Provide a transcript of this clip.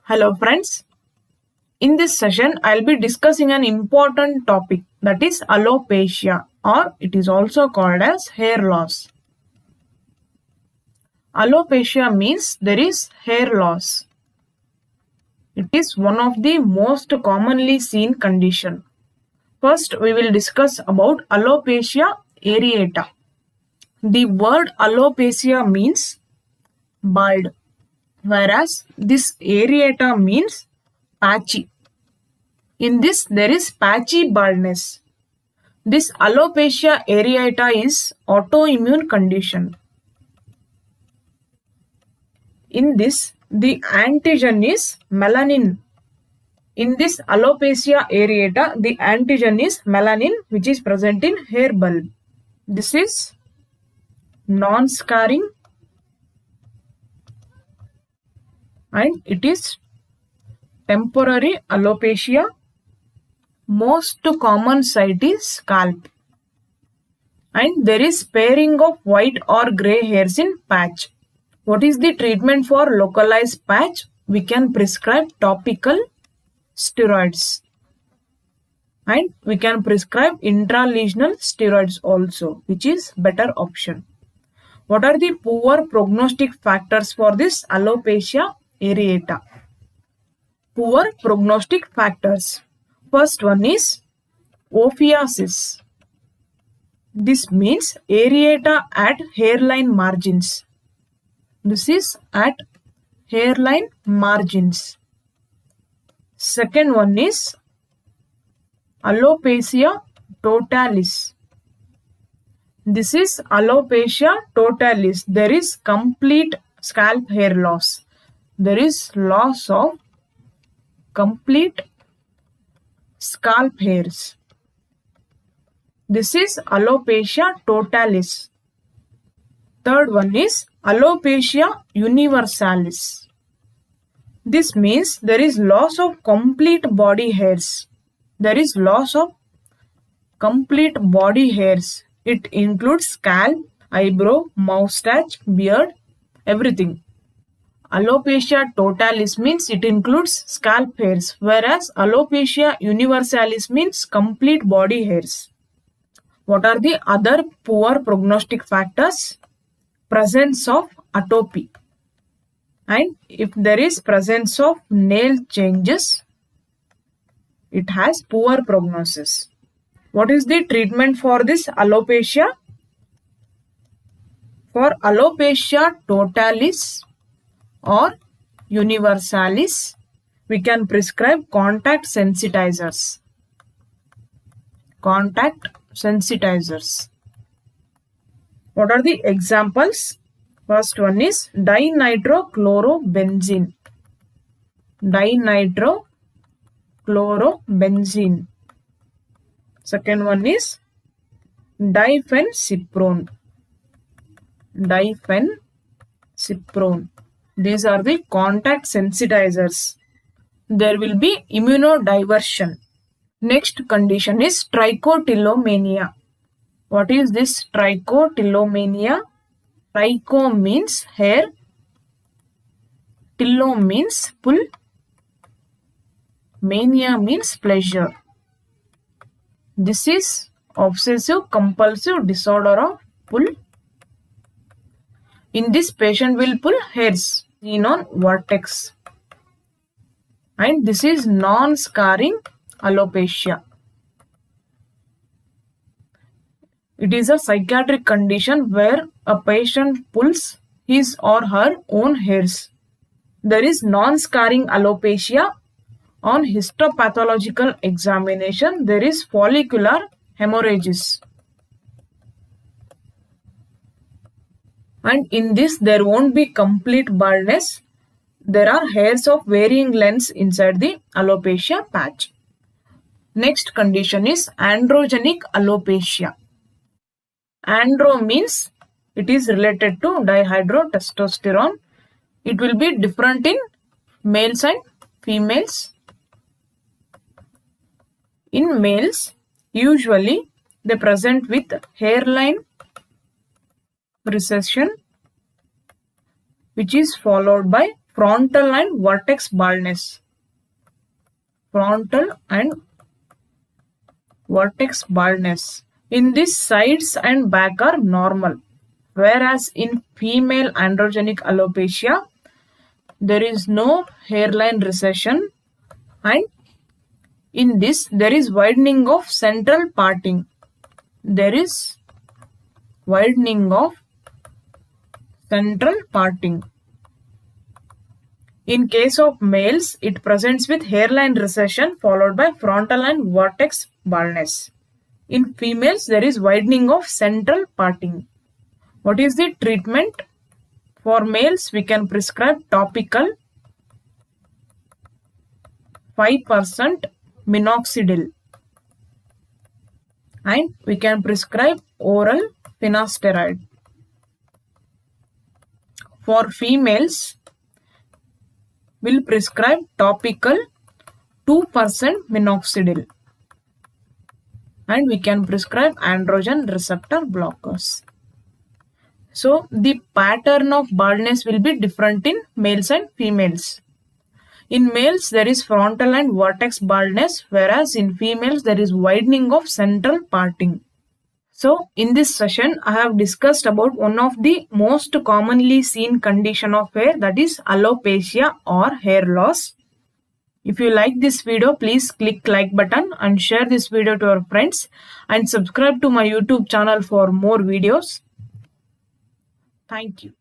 Hello friends. In this session, I'll be discussing an important topic, that is alopecia, or it is also called as hair loss. Alopecia means there is hair loss. It is one of the most commonly seen condition. First, we will discuss about alopecia areata. The word alopecia means bald, whereas this areata means patchy. In this, there is patchy baldness. This alopecia areata is autoimmune condition. In this, the antigen is melanin. In this alopecia areata, the antigen is melanin, which is present in hair bulb. This is non-scarring and it is temporary alopecia. Most common site is scalp. And there is sparing of white or grey hairs in patch. What is the treatment for localized patch? We can prescribe topical steroids. And we can prescribe intralesional steroids also, which is better option. What are the poor prognostic factors for this alopecia areata? Poor prognostic factors. First one is ophiasis. This means areata at hairline margins. This is at hairline margins. Second one is alopecia totalis. This is alopecia totalis. There is complete scalp hair loss. There is loss of complete scalp hairs. This is alopecia totalis. Third one is alopecia universalis. This means there is loss of complete body hairs. There is loss of complete body hairs. It includes scalp, eyebrow, moustache, beard, everything. Alopecia totalis means it includes scalp hairs, whereas alopecia universalis means complete body hairs. What are the other poor prognostic factors? Presence of atopy. And if there is presence of nail changes, it has poor prognosis. What is the treatment for this alopecia? For alopecia totalis or universalis, we can prescribe contact sensitizers. Contact sensitizers. What are the examples? First one is dinitrochlorobenzene. Dinitrochlorobenzene. Second one is diphencyprone. Diphencyprone. These are the contact sensitizers. There will be immunodiversion. Next condition is trichotillomania. What is this trichotillomania? Tricho means hair. Tillo means pull. Mania means pleasure. This is obsessive compulsive disorder of pull. In this, patient will pull hairs seen on vertex. And this is non-scarring alopecia. It is a psychiatric condition where a patient pulls his or her own hairs. There is non-scarring alopecia. On histopathological examination, there is follicular hemorrhages. And in this, there won't be complete baldness. There are hairs of varying lengths inside the alopecia patch. Next condition is androgenic alopecia. Andro means it is related to dihydrotestosterone. It will be different in males and females. In males, usually they present with hairline recession, which is followed by frontal and vertex baldness. Frontal and vertex baldness. In this, sides and back are normal, whereas in female androgenic alopecia, there is no hairline recession, and in this there is widening of central parting. There is widening of central parting. In case of males, it presents with hairline recession followed by frontal and vertex baldness. In females, there is widening of central parting. What is the treatment? For males, we can prescribe topical 5% minoxidil, and we can prescribe oral finasteride. For females, we'll prescribe topical 2% minoxidil, and we can prescribe androgen receptor blockers. So the pattern of baldness will be different in males and females. In males, there is frontal and vertex baldness, whereas in females, there is widening of central parting. So in this session, I have discussed about one of the most commonly seen condition of hair, that is alopecia or hair loss. If you like this video, please click like button and share this video to your friends, and subscribe to my YouTube channel for more videos. Thank you.